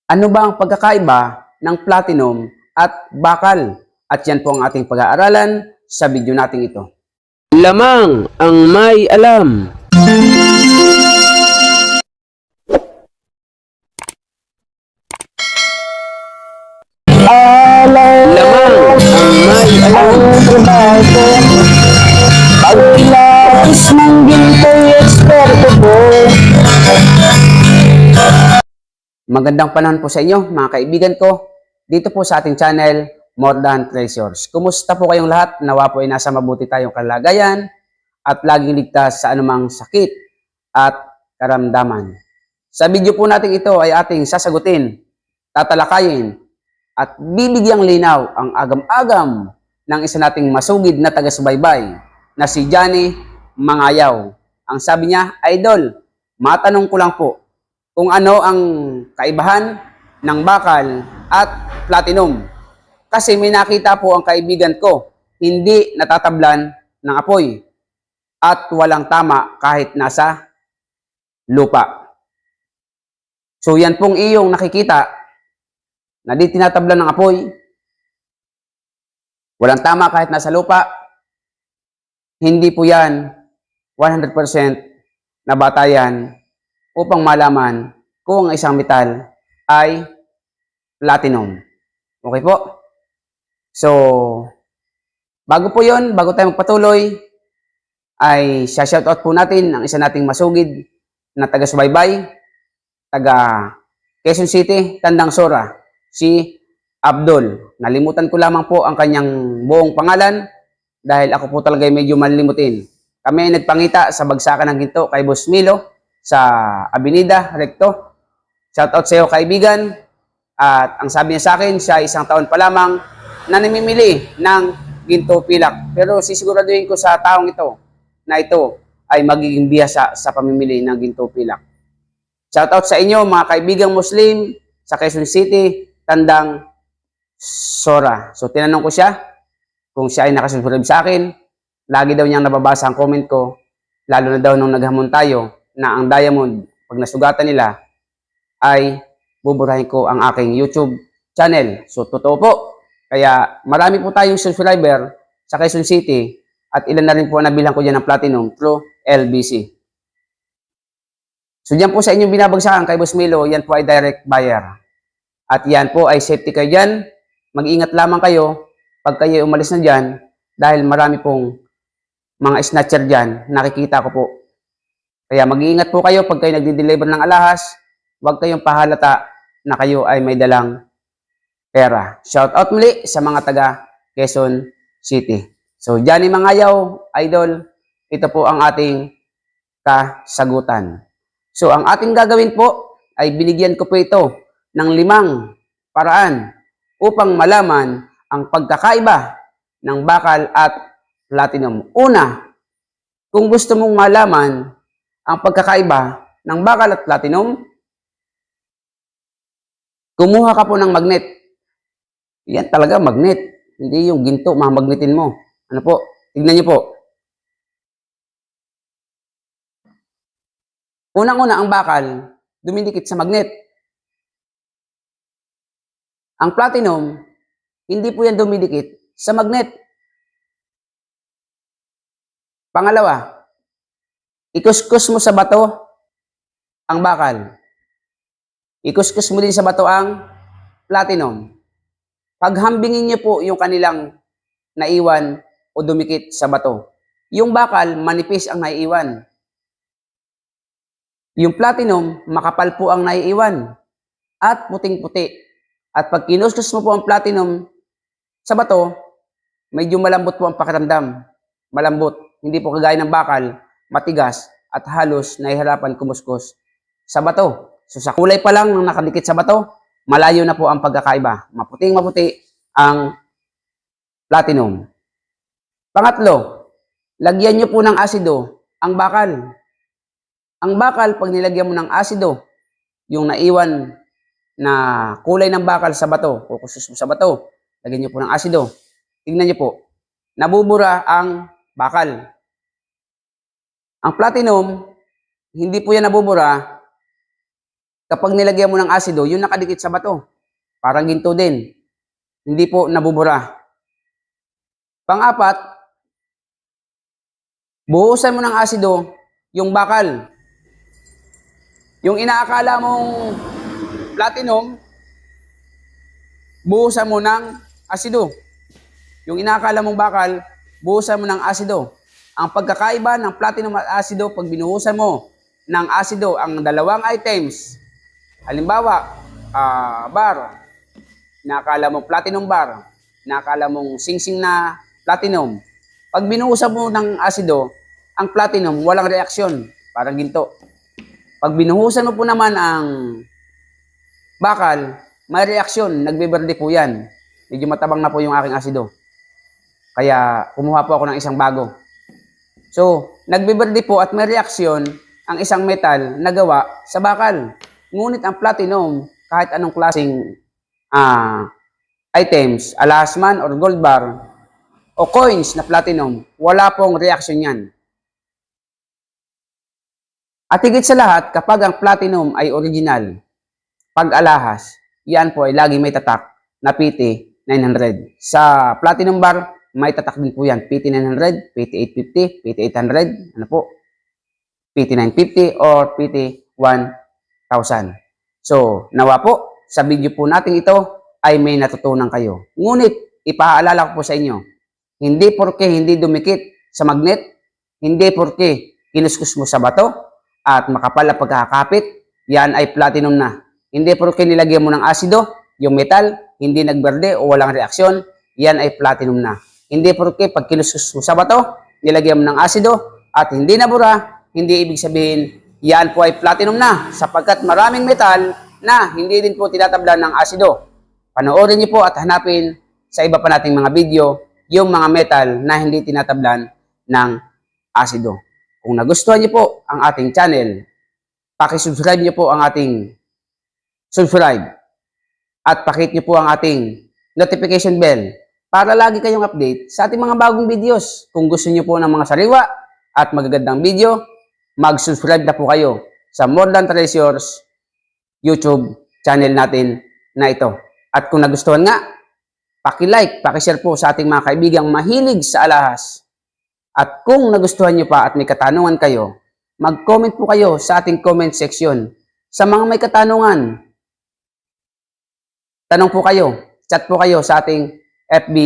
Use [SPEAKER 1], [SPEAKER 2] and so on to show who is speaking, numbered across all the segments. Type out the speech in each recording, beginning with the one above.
[SPEAKER 1] Ano ba ang pagkakaiba ng platinum at bakal? At yan po ang ating pag-aaralan sa video natin ito.
[SPEAKER 2] Lamang ang may alam. Lamang ang may alam.
[SPEAKER 3] Pagpilapis ng ginto'y eksperto po.
[SPEAKER 1] Magandang panahon po sa inyo mga kaibigan ko dito po sa ating channel More Than Treasures. Kumusta po kayong lahat? Nawa po ay nasa mabuti tayong kalagayan at laging ligtas sa anumang sakit at karamdaman. Sa video po natin ito ay ating sasagutin, tatalakayin at bibigyang linaw ang agam-agam ng isa nating masugid na taga-subaybay na si Johnny Mangayaw. Ang sabi niya, Idol, matanong ko lang po kung ano ang kaibahan ng bakal at platinum. Kasi may nakita po ang kaibigan ko, hindi natatablan ng apoy at walang tama kahit nasa lupa. So yan pong iyong nakikita na di tinatablan ng apoy, walang tama kahit nasa lupa, hindi po yan 100% na batayan upang malaman kung ang isang metal ay platinum. Okay po? So, bago po yon, bago tayo magpatuloy, ay shoutout po natin ang isa nating masugid na taga-subaybay, taga Quezon City, Tandang Sora, si Abdul. Nalimutan ko lamang po ang kanyang buong pangalan dahil ako po talaga medyo malilimutin. Kami ay nagpangita sa bagsakan ng ginto kay Boss Milo sa Avenida Recto. Shoutout sa iyo kaibigan. At ang sabi niya sa akin, siya isang taon pa lamang na namimili ng ginto pilak. Pero sisiguraduhin ko sa taong ito na ito ay magiging biyasa sa pamimili ng ginto pilak. Shoutout sa inyo mga kaibigang Muslim sa Quezon City, Tandang Sora. So tinanong ko siya kung siya ay nakasubscribe sa akin. Lagi daw niyang nababasa ang comment ko, lalo na daw nung naghamon tayo na ang diamond, pag nasugatan nila, ay buburahin ko ang aking YouTube channel. So totoo po. Kaya marami po tayong subscriber sa Quezon City at ilan na rin po nabilang ko dyan ng platinum through LBC. So dyan po sa inyong binabagsakan kay Boss Milo, yan po ay direct buyer. At yan po ay safety kayo dyan. Mag-ingat lamang kayo pag kayo umalis na dyan dahil marami pong mga snatcher dyan, nakikita ko po. Kaya mag-iingat po kayo pag kayo nagdi-deliver ng alahas, huwag kayong pahalata na kayo ay may dalang pera. Shout out muli sa mga taga Quezon City. So, Johnny Mangayaw, Idol, ito po ang ating kasagutan. So, ang ating gagawin po ay binigyan ko po ito ng 5 paraan upang malaman ang pagkakaiba ng bakal at platinum. Una, kung gusto mong malaman ang pagkakaiba ng bakal at platinum, kumuha ka po ng magnet. Yan talaga, magnet. Hindi yung ginto, mamagnetin mo. Ano po? Tignan niyo po. Unang-una, ang bakal, dumidikit sa magnet. Ang platinum, hindi po yan dumidikit sa magnet. Pangalawa, ikuskus mo sa bato ang bakal. Ikuskus mo din sa bato ang platinum. Paghambingin niyo po yung kanilang naiwan o dumikit sa bato. Yung bakal, manipis ang naiiwan. Yung platinum, makapal po ang naiiwan at puting-puti. At pag kinuskus mo po ang platinum sa bato, medyo malambot po ang pakiramdam. Malambot. Hindi po kagaya ng bakal, matigas at halos nahihirapan kumuskus sa bato. So sa kulay pa lang ng nakadikit sa bato, malayo na po ang pagkakaiba. Maputing maputi ang platinum. Pangatlo, lagyan nyo po ng asido ang bakal. Ang bakal, pag nilagyan mo ng asido, yung naiwan na kulay ng bakal sa bato, o kusus mo sa bato, lagyan nyo po ng asido. Tingnan nyo po, nabubura ang bakal. Ang platinum, hindi po yan nabubura kapag nilagyan mo ng asido, yung nakadikit sa bato. Parang ginto din. Hindi po nabubura. Pang-apat, buhusan mo ng asido yung bakal. Yung inaakala mong platinum, buhusan mo ng asido. Yung inaakala mong bakal, buhusan mo ng asido. Ang pagkakaiba ng platinum at asido, pag binuhusan mo ng asido ang dalawang items, halimbawa, bar, nakakala mong platinum bar, nakakala mong singsing na platinum. Pag binuhusan mo ng asido, ang platinum walang reaksyon, parang ginto. Pag binuhusan mo po naman ang bakal, may reaksyon, nagbiberde po yan. Medyo matabang na po yung aking asido. Kaya kumuha po ako ng isang bago. So, nagbiberde po at may reaksyon ang isang metal na gawa sa bakal. Ngunit ang platinum, kahit anong klaseng items, alahas man or gold bar o coins na platinum, wala pong reaksyon yan. At higit sa lahat, kapag ang platinum ay original, pag alahas, yan po ay lagi may tatak na PT 900. Sa platinum bar, may tatak din po yan. PT 900, PT 850, PT 800, ano po? PT 950 or PT 1000. So, nawa po, sa video po natin ito ay may natutunan kayo. Ngunit, ipaalala ko po sa inyo, hindi porke hindi dumikit sa magnet, hindi porke kinuskus mo sa bato at makapal ang pagkakapit, yan ay platinum na. Hindi porke nilagyan mo ng asido, yung metal, hindi nagberde o walang reaksyon, yan ay platinum na. Hindi porke pag kinuskus mo sa bato, nilagyan mo ng asido at hindi nabura, hindi ibig sabihin yan po ay platinum na sapagkat maraming metal na hindi din po tinatablan ng asido. Panoorin niyo po at hanapin sa iba pa nating mga video yung mga metal na hindi tinatablan ng asido. Kung nagustuhan niyo po ang ating channel, paki-subscribe niyo po ang ating subscribe at pakit niyo po ang ating notification bell para lagi kayong update sa ating mga bagong videos. Kung gusto niyo po ng mga sariwa at magagandang video, mag-subscribe na po kayo sa More Than Treasures YouTube channel natin na ito. At kung nagustuhan nga, paki-like, paki-share po sa ating mga kaibigang mahilig sa alahas. At kung nagustuhan nyo pa at may katanungan kayo, mag-comment po kayo sa ating comment section. Sa mga may katanungan, tanong po kayo, chat po kayo sa ating FB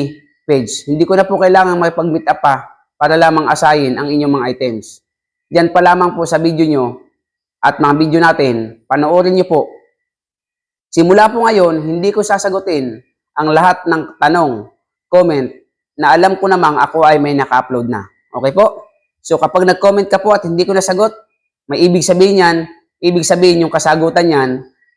[SPEAKER 1] page. Hindi ko na po kailangan makipag-meet up pa para lamang asayin ang inyong mga items. Diyan pa lamang po sa video nyo at mga video natin, panoorin nyo po. Simula po ngayon, hindi ko sasagutin ang lahat ng tanong, comment, na alam ko namang ako ay may naka-upload na. Okay po? So kapag nag-comment ka po at hindi ko nasagot, may ibig sabihin yan, ibig sabihin yung kasagutan yan,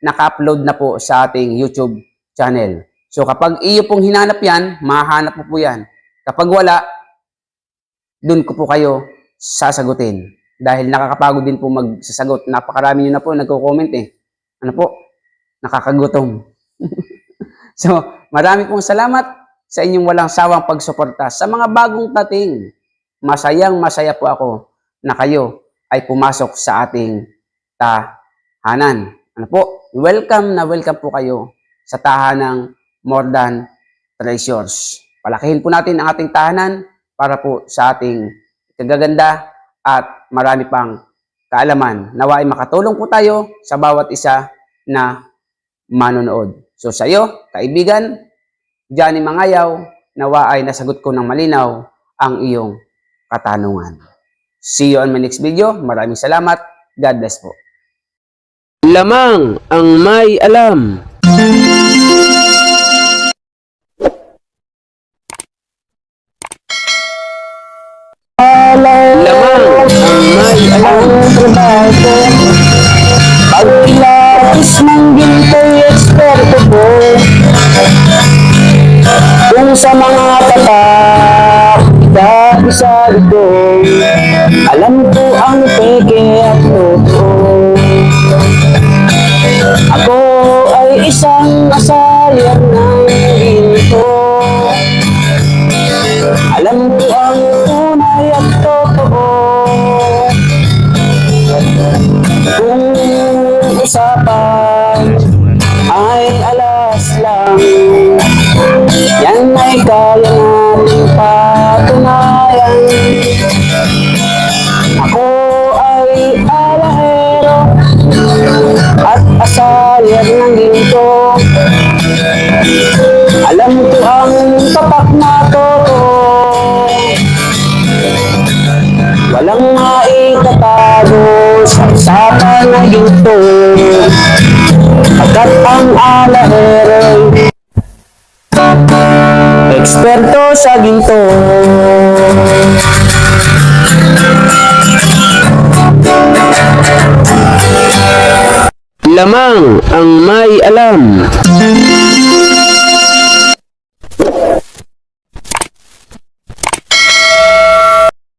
[SPEAKER 1] naka-upload na po sa ating YouTube channel. So kapag iyo pong hinanap yan, mahanap po yan. Kapag wala, dun ko po kayo sasagutin. Dahil nakakapagod din po magsasagot. Napakarami nyo na po nagko-comment eh. Ano po? Nakakagutom. So, marami pong salamat sa inyong walang sawang pagsuporta sa mga bagong dating. Masayang masaya po ako na kayo ay pumasok sa ating tahanan. Ano po? Welcome na welcome po kayo sa tahanang More Than Treasures. Palakihin po natin ang ating tahanan para po sa ating kagaganda at marami pang kaalaman. Nawa ay makatulong po tayo sa bawat isa na manonood. So sa iyo, kaibigan, Johnny Mangayaw, nawa ay nasagot ko ng malinaw ang iyong katanungan. See you on my next video. Maraming salamat. God bless po.
[SPEAKER 2] Lamang ang may alam. Lamang ang may alam.
[SPEAKER 3] Ang trabaho ko, pagpilapis ng ginto'y eksperto ko. Kung sa mga tatak, isa-isa ito, alam ko ang peke at totoo. Ako ay isang asalyan ng ginto. Alam ko ang tunay at totoo. Kung usapan ay kaya nating patunayan. Ako ay alahero at asayan ng ginto. Alam ko ang tapak na totoo, walang maitatago sa usapan na ginto. Agad ang alahero, eksperto sa ginto.
[SPEAKER 2] Lamang ang may alam.